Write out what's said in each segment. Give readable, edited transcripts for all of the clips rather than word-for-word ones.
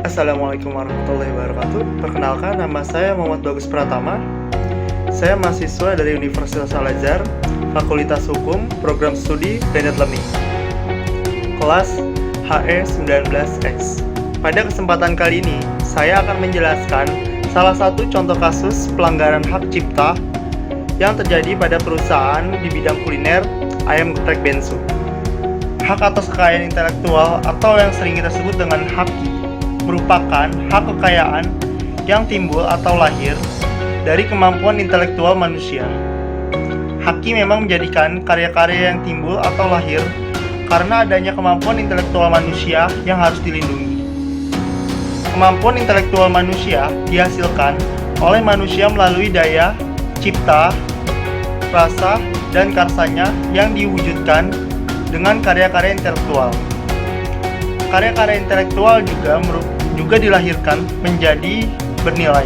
Assalamualaikum warahmatullahi wabarakatuh. Perkenalkan, nama saya Muhammad Bagus Pratama. Saya mahasiswa dari Universitas Al-Azhar, Fakultas Hukum, Program Studi Blended Learning, kelas HE19X. Pada kesempatan kali ini, saya akan menjelaskan salah satu contoh kasus pelanggaran hak cipta yang terjadi pada perusahaan di bidang kuliner ayam geprek Bensu. Hak atas kekayaan intelektual atau yang sering kita sebut dengan HAKI merupakan hak kekayaan yang timbul atau lahir dari kemampuan intelektual manusia. HAKI memang menjadikan karya-karya yang timbul atau lahir karena adanya kemampuan intelektual manusia yang harus dilindungi. Kemampuan intelektual manusia dihasilkan oleh manusia melalui daya cipta, rasa, dan karsanya yang diwujudkan dengan karya-karya intelektual. Karya-karya intelektual juga dilahirkan menjadi bernilai,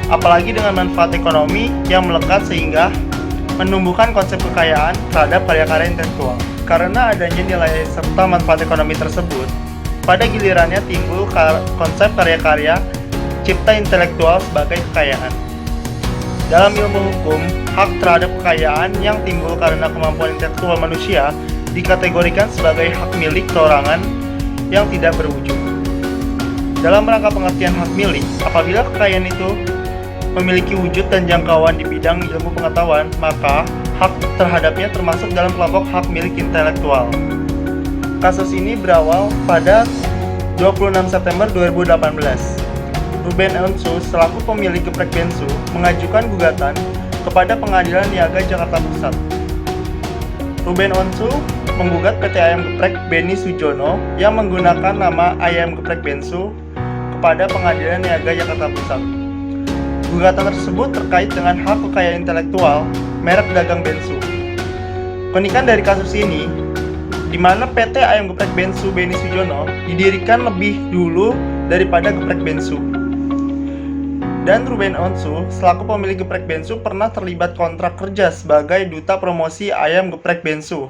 apalagi dengan manfaat ekonomi yang melekat sehingga menumbuhkan konsep kekayaan terhadap karya-karya intelektual. Karena adanya nilai serta manfaat ekonomi tersebut, pada gilirannya timbul konsep karya-karya cipta intelektual sebagai kekayaan. Dalam ilmu hukum, hak terhadap kekayaan yang timbul karena kemampuan intelektual manusia dikategorikan sebagai hak milik perorangan yang tidak berwujud. Dalam rangka pengertian hak milik, apabila kekayaan itu memiliki wujud dan jangkauan di bidang ilmu pengetahuan, maka hak terhadapnya termasuk dalam kelompok hak milik intelektual. Kasus ini berawal pada 26 September 2018. Ruben Onsu selaku pemilik geprek Bensu mengajukan gugatan kepada Pengadilan Niaga Jakarta Pusat. Ruben Onsu menggugat PT Ayam Geprek Beni Sujono yang menggunakan nama Ayam Geprek Bensu kepada Pengadilan Niaga Jakarta Pusat. Gugatan tersebut terkait dengan hak kekayaan intelektual merek dagang Bensu. Keunikan dari kasus ini, di mana PT Ayam Geprek Bensu Beni Sujono didirikan lebih dulu daripada Geprek Bensu. Dan Ruben Onsu selaku pemilik geprek Bensu pernah terlibat kontrak kerja sebagai duta promosi Ayam Geprek Bensu.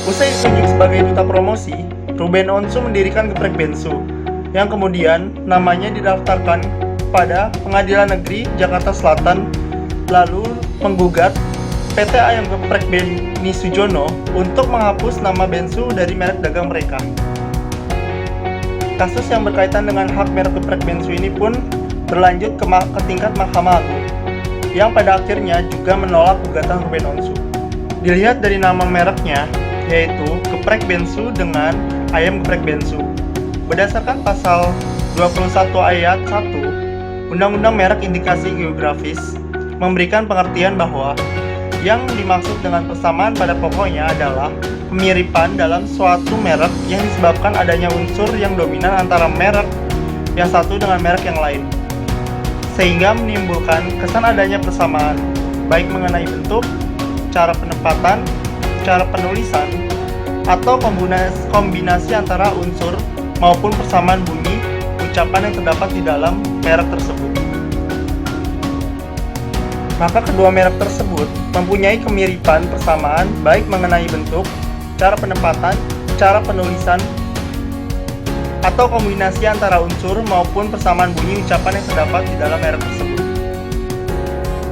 Usai ditunjuk sebagai duta promosi, Ruben Onsu mendirikan geprek Bensu, yang kemudian namanya didaftarkan pada Pengadilan Negeri Jakarta Selatan, lalu menggugat PT Ayam Geprek Beni Sujono untuk menghapus nama Bensu dari merek dagang mereka. Kasus yang berkaitan dengan hak merek geprek Bensu ini pun berlanjut ke tingkat Mahkamah Agung, yang pada akhirnya juga menolak gugatan Ruben Onsu. Dilihat dari nama mereknya, yaitu geprek Bensu dengan ayam geprek Bensu. Berdasarkan pasal 21 ayat 1 Undang-Undang Merek Indikasi Geografis memberikan pengertian bahwa yang dimaksud dengan persamaan pada pokoknya adalah kemiripan dalam suatu merek yang disebabkan adanya unsur yang dominan antara merek yang satu dengan merek yang lain, sehingga menimbulkan kesan adanya persamaan, baik mengenai bentuk, cara penempatan, cara penulisan, atau kombinasi antara unsur maupun persamaan bunyi ucapan yang terdapat di dalam merek tersebut. Maka kedua merek tersebut mempunyai kemiripan persamaan baik mengenai bentuk, cara penempatan, cara penulisan, atau kombinasi antara unsur maupun persamaan bunyi ucapan yang terdapat di dalam merek tersebut.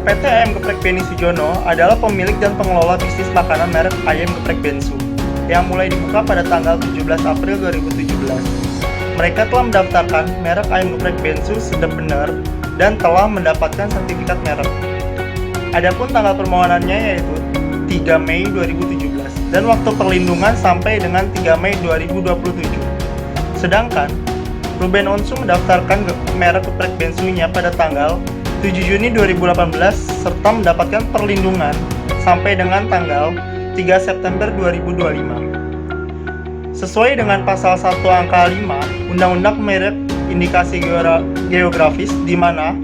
PT Ayam Geprek Beni Sujono adalah pemilik dan pengelola bisnis makanan merek Ayam Geprek Bensu yang mulai dibuka pada tanggal 17 April 2017. Mereka telah mendaftarkan merek Ayam Geprek Bensu sudah benar dan telah mendapatkan sertifikat merek. Adapun tanggal permohonannya yaitu 3 Mei 2017 dan waktu perlindungan sampai dengan 3 Mei 2027. Sedangkan Ruben Onsu mendaftarkan merek geprek Bensunya pada tanggal 7 Juni 2018 serta mendapatkan perlindungan sampai dengan tanggal 3 September 2025. Sesuai dengan pasal 1 angka 5 Undang-Undang Merek Indikasi Geografis, di mana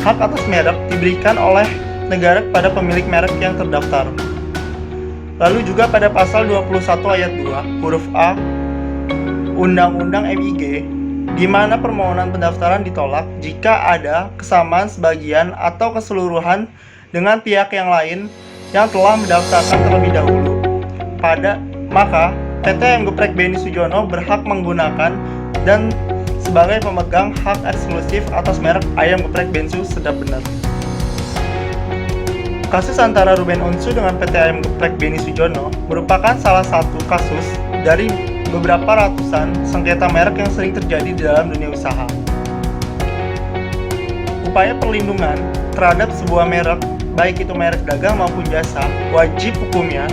hak atas merek diberikan oleh negara kepada pemilik merek yang terdaftar. Lalu juga pada pasal 21 ayat 2 huruf A Undang-Undang MIG, di mana permohonan pendaftaran ditolak jika ada kesamaan sebagian atau keseluruhan dengan pihak yang lain yang telah mendaftarkan terlebih dahulu. Maka PT Ayam Geprek Beni Sujono berhak menggunakan dan sebagai pemegang hak eksklusif atas merek ayam geprek Bensu Sedap Bener. Kasus antara Ruben Onsu dengan PT Ayam Geprek Beni Sujono merupakan salah satu kasus dari beberapa ratusan sengketa merek yang sering terjadi di dalam dunia usaha. Upaya perlindungan terhadap sebuah merek, baik itu merek dagang maupun jasa, wajib hukumnya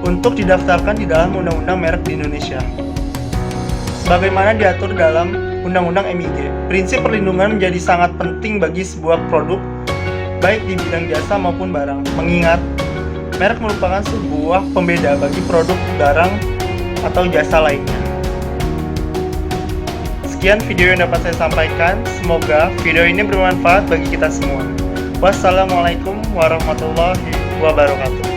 untuk didaftarkan di dalam Undang-Undang Merek di Indonesia. Sebagaimana diatur dalam Undang-Undang MIG, prinsip perlindungan menjadi sangat penting bagi sebuah produk, baik di bidang jasa maupun barang, mengingat merek merupakan sebuah pembeda bagi produk, barang, atau jasa lainnya. Sekian video yang dapat saya sampaikan, semoga video ini bermanfaat bagi kita semua. Wassalamualaikum warahmatullahi wabarakatuh.